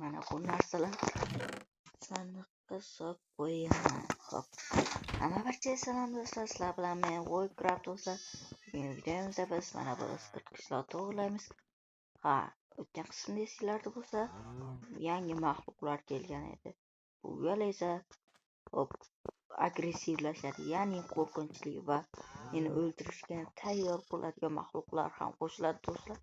mana bu narsalar sandiqqa solib qo'yaman. Hop. Hamma barchaga salom do'stlar, sizlar bilan men Voycraft do'stlar. Bugungi videomizda biz mana bu bir qishloq to'g'irlaymiz. O'tgan qismda esinglarda bo'lsa, yangi maxluqlar kelgan edi. Bu gal esa agressivlashadi, ya'ni qo'rqinchli va meni o'ldirishga tayyor bo'ladigan maxluqlar ham qo'shiladi do'stlar.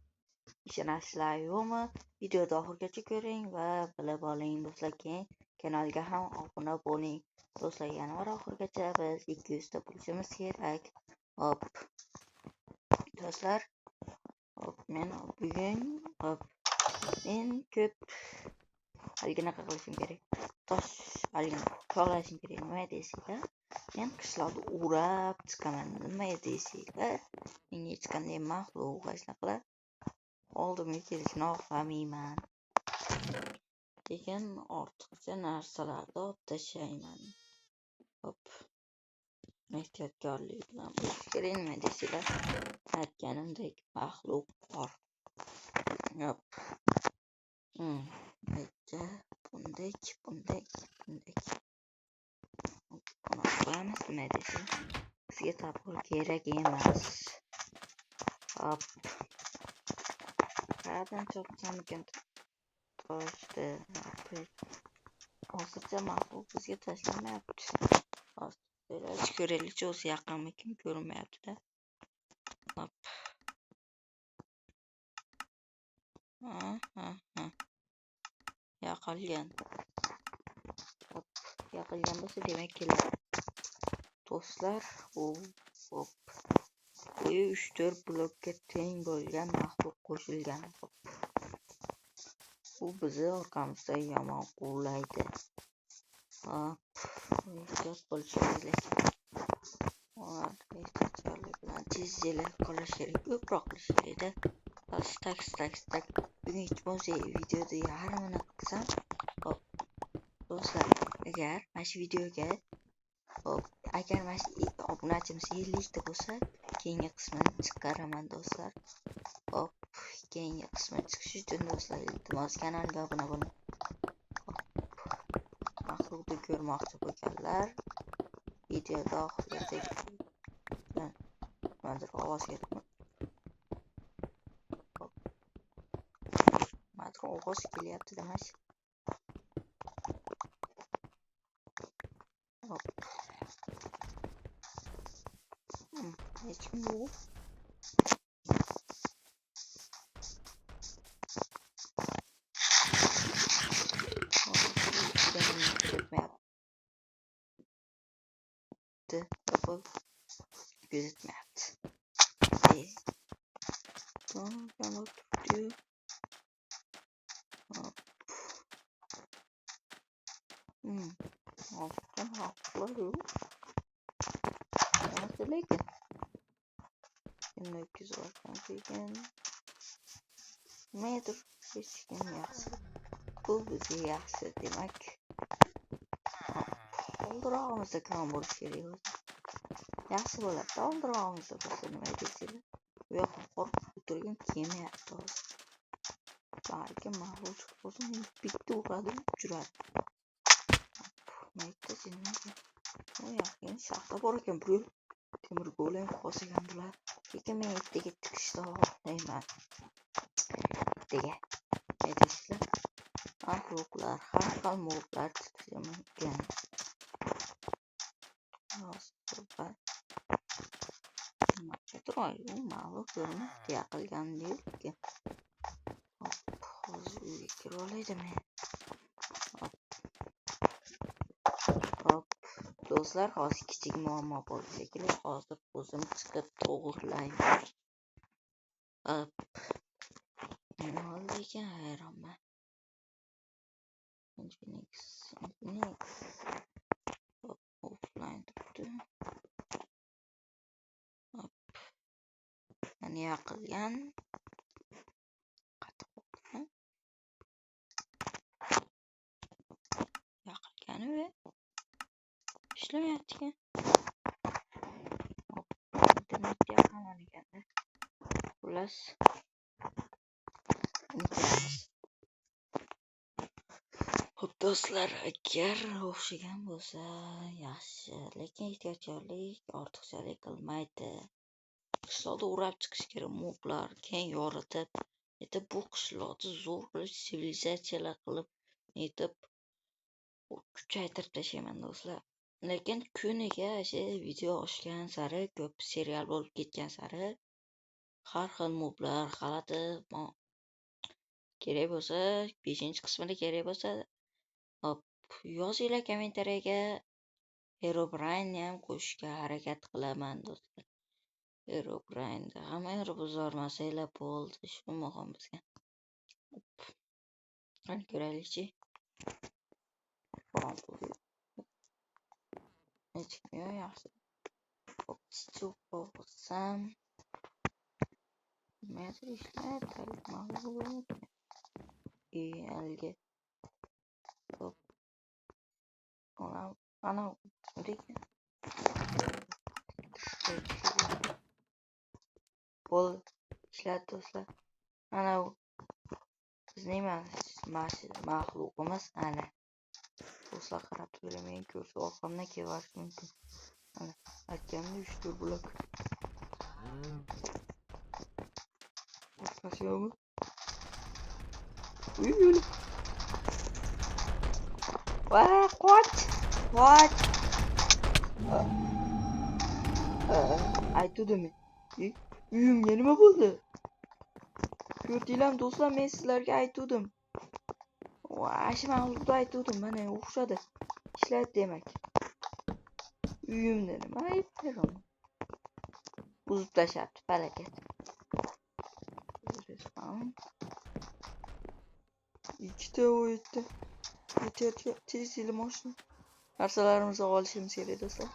Ishonasizlar yo'qmi? Videoni oxirigacha ko'ring va bilib oling do'stlar. Keyin kanalga ham obuna bo'ling do'stlar. Yana bir oxirigacha biz 200 ta bo'lishimiz kerak. Hop. Do'stlar, men bugun men ko'p alginaqa qilishim kerak. Tosh alginaqa to'g'rashim kerak. Nima deysizlar? Men qishloqni o'rab chiqaman. Nima deysizlar? Menga hech qanday maxluq qilib oldimga kelishini xohlamayman. Lekin ortiqcha narsalarni olib tashlayman. Hop. Ehtiyotkorlik bilan bo'lish kerak. Nima deysizlar? Aytganimdek maxluq bor. Hop. Bunday. Buni qo'yamiz, nima deysizlar? Bizga tabor kerak emas. Hop. Qayerdan chopsam ekan toshdi. Hozircha maxluq bizga tashlamayapti. Hozir ko'raylik, o'zi yaqinmikin ko'rinmayapti-da. Hop. Yo'qolgan. Hop, yo'qolgan bo'lsa demak keladi. Do'stlar, hop. Bu 3-4 blokka teng bo'lgan maxluq qo'shilgan. Bu bizni orqamizda yomon quvlaydi. Hop, ehtiyot bo'lish kerak. Ehtiyotkorlik bilan tezda qolish kerak, ko'proq qilish kerak-da. Tak. Bugun hech bo'lmasa videoda yarmini qilsam, hop. Do'stlar, agar mana shu videoga agar mana shu obunachimiz 50 ta bo'lsa, keyingi qismini chiqaraman do'stlar. Hop, keyingi qismi chiqishi uchun do'stlar, iltimos kanalga obuna bo'ling. Maxluqni ko'rmoqchi bo'lganlar videoda oxirigacha manzara ovoz keladi. Ovoz kelyapti demash. Hop. Hech kim yo'q. Gözükmeyapti. Hozirdan haqlar yo'q. Nasıl lekin? Şimdi öküz varken keyin nedir? Hech kim yaxshi. Bu bizga yaxshi demak. Oldirog'imizda kam bo'lish kerak. Yaxshi bo'ladi. Oldirog'imizda bo'lsa nima deysizlar? Bu yoqqa qo'rqib o'tirgan kelmayapti hozir. Balkim maxluq bo'lsa bitta uradi, uchiradi. Mayda jinniga. O yaxshi shaxta bor ekan, bu temir golem qo'shigan bular. Lekin men ittiga tikishni xohlayman. Ittiga. Deysizlar? Maxluqlar, har xil mulklar chiqishi mumkin. Maxluq ko'rmoqda yaqilgan deyilki. Hozir uyga kirib olaydim men. Hop. Do'stlar, hozir kichik muammo bo'ldi shekilli. Hozir o'zim chiqib to'g'irlayman. Hop. Nima oldi ekan, hayronman. Infinix. Hop, offline turibdi. Hop. Mana yoqilgan. Qattiq bo'lgan. Yoqilgani va ishlamayapti ekan. Hop. Internet yoqaman ekanda. Xullas. Xo'p do'stlar, agar o'xshagan bo'lsa yaxshi, lekin ehtiyotkorlik ortiqchalik qilmaydi. Qishloqda o'rab chiqish kerak, moblar keng yoritib, bu qishloqni zo'r qilib sivilizatsiyalar qilib, kuchaytirib tashlayman do'stlar. Lekin kuniga video oshgan sari, ko'p serial bo'lib ketgan sari har xil moblar, g'alati kerak bo'lsa, 5-qismida kerak bo'lsa, yozinglar kommentariyaga. Herobrine ham qo'shishga harakat qilaman do'stlar. Herobrine'da hamma buzormasanglar bo'ldi, shu muhim bizga. Qani ko'raylikchi. Nechikmi yaxshi. Chichuq bo'lsam. Nimadir ishlar mag'lub alga. Ana bo'l ishlat do'stlar. Ana bizning maxluqimiz ana. Do'stlar qarab turing, men ko'rsa orqamdan kelish mumkin. Ana aytganimda 3-4 blok. Qo'rqasizmi? Uy. Qoch. Aytuvdim. Uyimga nima bo'ldi? Ko'rdinglarmi do'stlar, men sizlarga aytuvdim. Shu mag'lubda aytuvdim, mana o'xshadi. Ishlaydi demak. Uyimda nima ayb beram? Buzib tashlabdi, falokat. Ikkita o'yitdi. Tez mashina. Narsalarimizni olishimiz kerak do'stlar.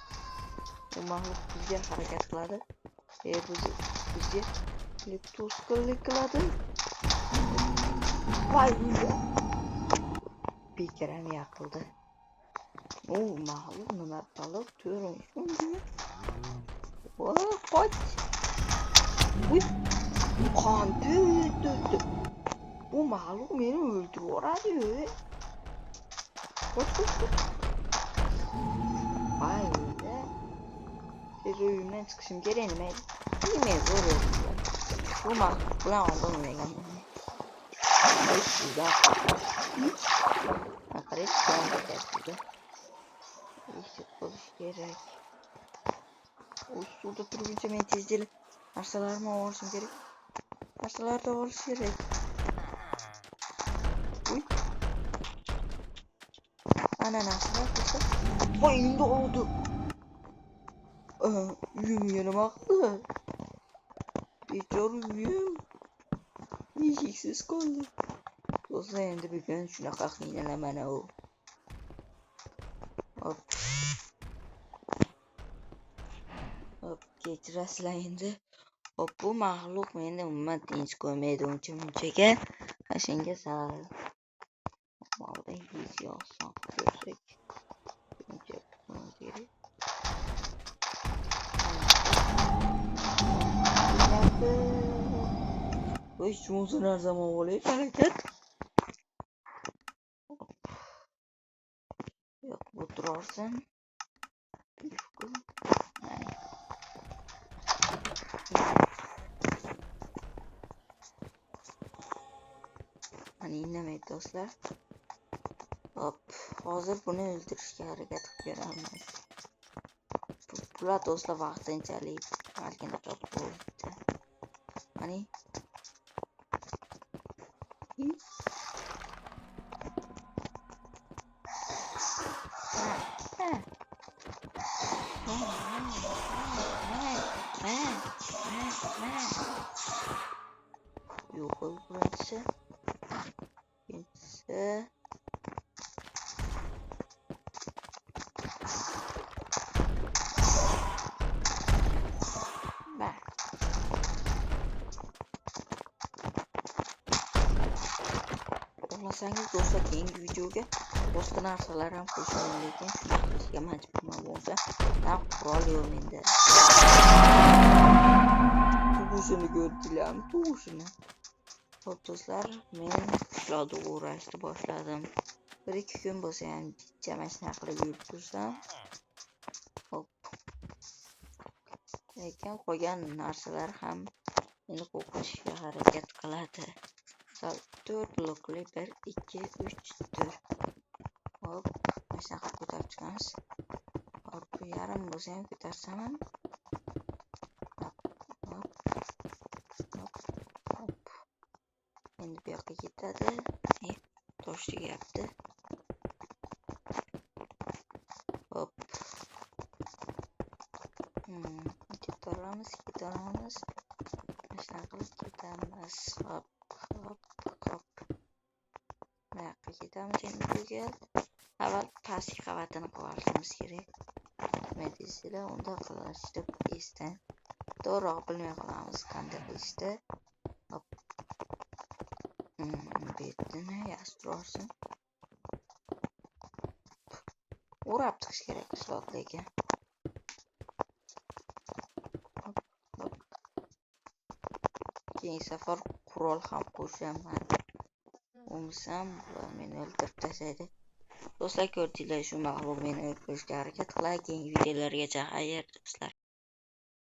Bu mag'lub bizga harakat qiladi. Bizga to'sqinlik qiladi. Voy, bekiram yaqildi. Mag'lub nima qilib turing shunday. Qoch. Uy, qon to'ydi. Bu mag'lub meni o'ldirib yuboradi. Qoch. Voy, uyimdan chiqishim kerak nima? Nima zo'r. Bu mag'lub bilan oldinlagan. Qarang, qonga ketdi. Eshit bo'lish kerak. Suvda turguncha men tezlik narsalarni olishim kerak. Narsalarni olish kerak. Uy. Ana narsalar bo'lsa, voy endi oldi. Uyimga nima qildi? Bechor uyim. Eshiksiz qoldi. Do'stlar, endi bugun shunaqa qiynalaman u. Kechirasizlar endi. Bu mag'lub meni umuman tinch qo'ymaydi uncha-munchaga. Shunga sal mavda video olsak ko'rsak. Uncha kerak. Voy, shunisi narsa bo'lay harakat. Yo'q, bu turarsan. Hani indamaydi do'stlar. Hozir buni o'ldirishga harakat qilib ko'ramiz. Bular do'stlar vaqtinchalik balkini qilib qo'ydi. Hani yo'q birinchisi. Xohlasangiz do'stlar, keyingi videoga boshqa narsalar ham qo'shaman, lekin shunday qilishga majburman bo'lsa, qurol yo'q menda. Tug'ishini ko'rdinglarmi? Tug'ishini. Xo'p do'stlar, men qishloqda o'rashni boshladim. 1-2 kun bo'lsa ham jama shunaqa qilib yurib tursam, hop. Lekin qolgan narsalar ham meni qo'rqitishga harakat qiladi. Misol 4 blokli 1 2 3 4. Hop, mana shunaqa ko'tarib chiqamiz. Hop, bu yarim bo'lsa ham ko'tarsam ham. Hop. Endi bu yoqqa ketadi. Tosh tegyapti. Hop. Ketaveramiz. Mana shunaqa qilib ketamiz. Hop. Bu yoqqa ketamiz endi buga. Avval pastki qavatini qilishimiz kerak. Nima deysizlar, unda qilishni esdan to'g'riroq bilmay qolamiz qanday qilishni. Hop. Betini yastirsin. O'rab tiqish kerak qishloq lekin. Hop. Keyingi safar qurol ham qo'shaman. Bo'lmasam meni o'ldirib tashlaydi. Do'stlar, ko'rdinglar, shu mag'lub meni o'ldirishga harakat qiladi. Keyingi videolargacha xayr do'stlar.